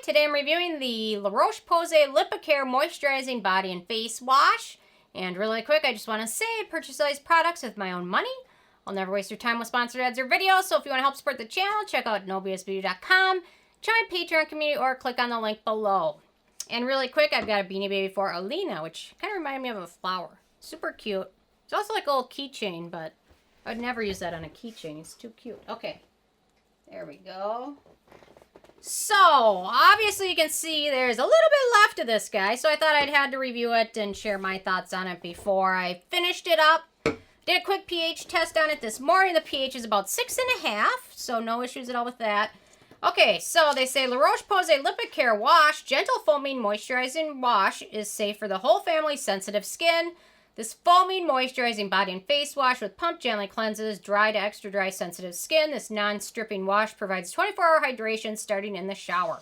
Today I'm reviewing the Roche-Posay Lipikar Moisturizing Body and Face Wash. And really quick, I just want to say I purchase these products with my own money. I'll never waste your time with sponsored ads or videos, so if you want to help support the channel, check out nobsbeauty.com, join my Patreon community, or click on the link below. And really quick, I've got a Beanie Baby for Alina, which kind of reminded me of a flower. Super cute. It's also like a little keychain, but I would never use that on a keychain. It's too cute. Okay. There we go. So, obviously you can see there's a little bit left of this guy, so I thought I'd had to review it and share my thoughts on it before I finished it up. Did a quick pH test on it this morning. The pH is about 6.5, so no issues at all with that. Okay, so they say La Roche-Posay Lipikar Wash, gentle foaming moisturizing wash is safe for the whole family's sensitive skin. This foaming moisturizing body and face wash with pump gently cleanses dry to extra dry sensitive skin. This non-stripping wash provides 24-hour hydration starting in the shower.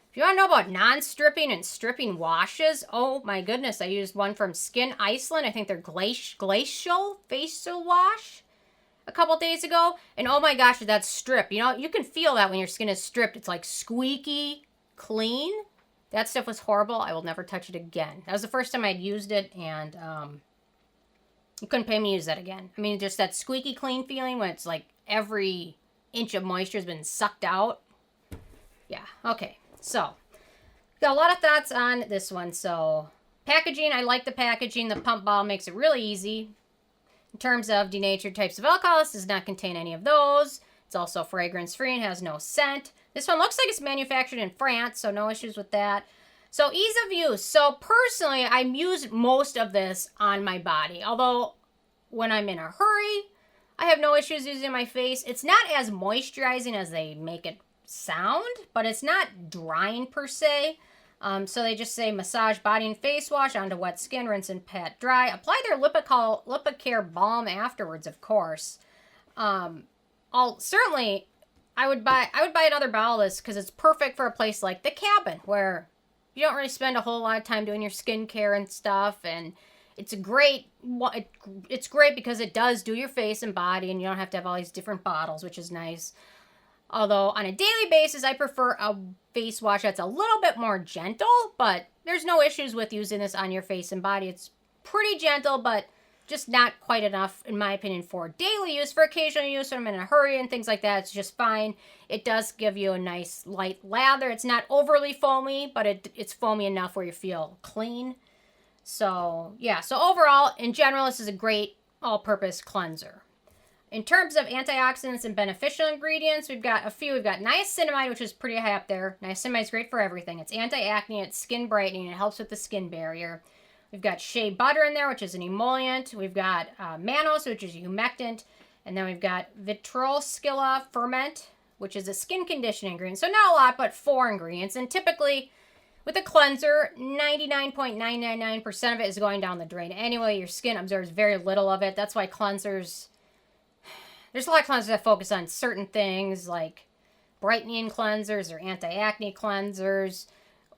If you want to know about non-stripping and stripping washes, oh my goodness, I used one from Skin Iceland. I think they're Glyceryl facial wash a couple days ago. And oh my gosh, that's strip. You know, you can feel that when your skin is stripped. It's like squeaky clean. That stuff was horrible. I will never touch it again. That was the first time I'd used it, and you couldn't pay me to use that again. I mean, just that squeaky clean feeling when it's like every inch of moisture has been sucked out. Yeah, okay. So, got a lot of thoughts on this one. So, packaging, I like the packaging. The pump bottle makes it really easy. In terms of denatured types of alcohols, does not contain any of those. It's also fragrance-free and has no scent. This one looks like it's manufactured in France, so no issues with that. So ease of use. So personally, I use most of this on my body. Although when I'm in a hurry, I have no issues using my face. It's not as moisturizing as they make it sound, but it's not drying per se. So they just say massage body and face wash onto wet skin, rinse and pat dry. Apply their Lipikar balm afterwards, of course. I would buy another bottle of this because it's perfect for a place like the cabin where you don't really spend a whole lot of time doing your skincare and stuff, and it's great because it does do your face and body, and you don't have to have all these different bottles, which is nice. Although on a daily basis, I prefer a face wash that's a little bit more gentle, but there's no issues with using this on your face and body. It's pretty gentle, but just not quite enough, in my opinion, for daily use. For occasional use when I'm in a hurry and things like that, it's just fine. It does give you a nice light lather. It's not overly foamy, but it's foamy enough where you feel clean. So, yeah. So overall, in general, this is a great all-purpose cleanser. In terms of antioxidants and beneficial ingredients, we've got a few. We've got niacinamide, which is pretty high up there. Niacinamide is great for everything. It's anti-acne, it's skin brightening, it helps with the skin barrier. We've got shea butter in there, which is an emollient. We've got mannose, which is a humectant. And then we've got Vitreoscilla ferment, which is a skin conditioning ingredient. So not a lot, but 4 ingredients. And typically, with a cleanser, 99.999% of it is going down the drain. Anyway, your skin absorbs very little of it. That's why cleansers... There's a lot of cleansers that focus on certain things, like brightening cleansers or anti-acne cleansers,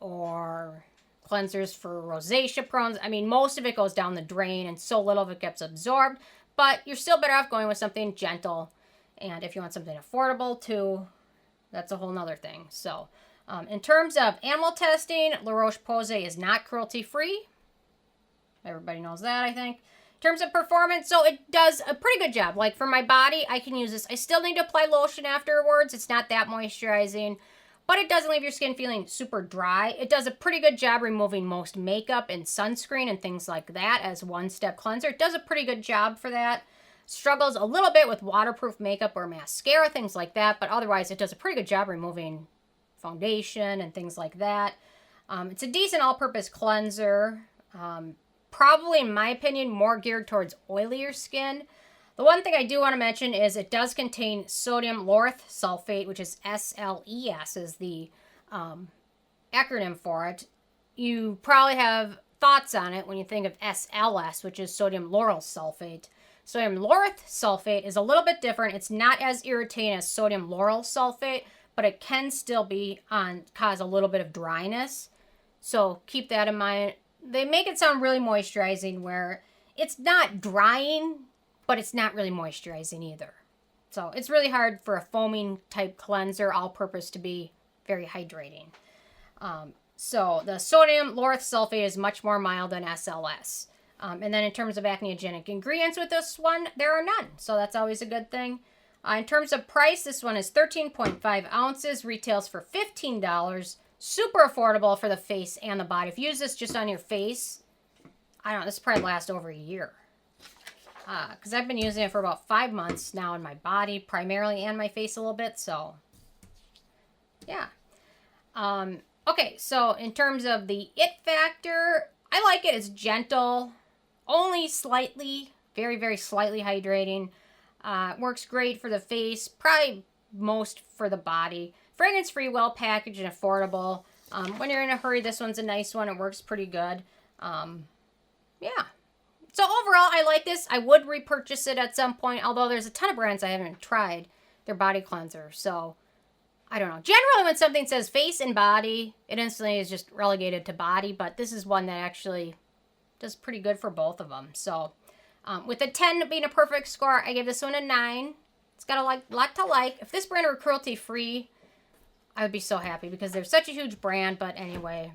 or cleansers for rosacea prone. I mean, most of it goes down the drain and so little of it gets absorbed, but you're still better off going with something gentle. And if you want something affordable too, that's a whole nother thing. So in terms of animal testing, La Roche-Posay is not cruelty-free. Everybody knows that, I think. In terms of performance, so it does a pretty good job. Like for my body, I can use this. I still need to apply lotion afterwards. It's not that moisturizing. But it doesn't leave your skin feeling super dry. It does a pretty good job removing most makeup and sunscreen and things like that as one-step cleanser. It does a pretty good job for that. Struggles a little bit with waterproof makeup or mascara, things like that. But otherwise, it does a pretty good job removing foundation and things like that. It's a decent all-purpose cleanser. Probably, in my opinion, more geared towards oilier skin. The one thing I do want to mention is it does contain sodium Laureth sulfate, which is SLES is the acronym for it. You probably have thoughts on it when you think of SLS, which is sodium lauryl sulfate. Sodium Laureth sulfate is a little bit different. It's not as irritating as sodium lauryl sulfate, but it can still cause a little bit of dryness. So keep that in mind. They make it sound really moisturizing where it's not drying, but it's not really moisturizing either. So it's really hard for a foaming type cleanser all-purpose to be very hydrating. So the sodium Laureth sulfate is much more mild than SLS. And then in terms of acneogenic ingredients with this one, there are none. So that's always a good thing. In terms of price, this one is 13.5 ounces, retails for $15. Super affordable for the face and the body. If you use this just on your face, I don't know, this probably lasts over a year. Because I've been using it for about 5 months now on my body primarily and my face a little bit. So, yeah. Okay, so in terms of the it factor, I like it. It's gentle, only slightly, very, very slightly hydrating. Works great for the face, probably most for the body. Fragrance-free, well-packaged, and affordable. When you're in a hurry, this one's a nice one. It works pretty good. Yeah. So overall, I like this. I would repurchase it at some point, although there's a ton of brands I haven't tried their body cleanser. So, I don't know. Generally, when something says face and body, it instantly is just relegated to body. But this is one that actually does pretty good for both of them. So, with a 10 being a perfect score, I give this one a 9. It's got a lot to like. If this brand were cruelty-free, I would be so happy because they're such a huge brand. But anyway,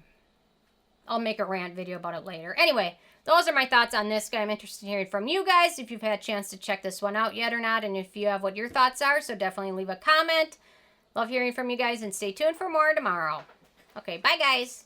I'll make a rant video about it later. Anyway, those are my thoughts on this guy. I'm interested in hearing from you guys if you've had a chance to check this one out yet or not. And if you have, what your thoughts are. So definitely leave a comment. Love hearing from you guys and stay tuned for more tomorrow. Okay, bye guys.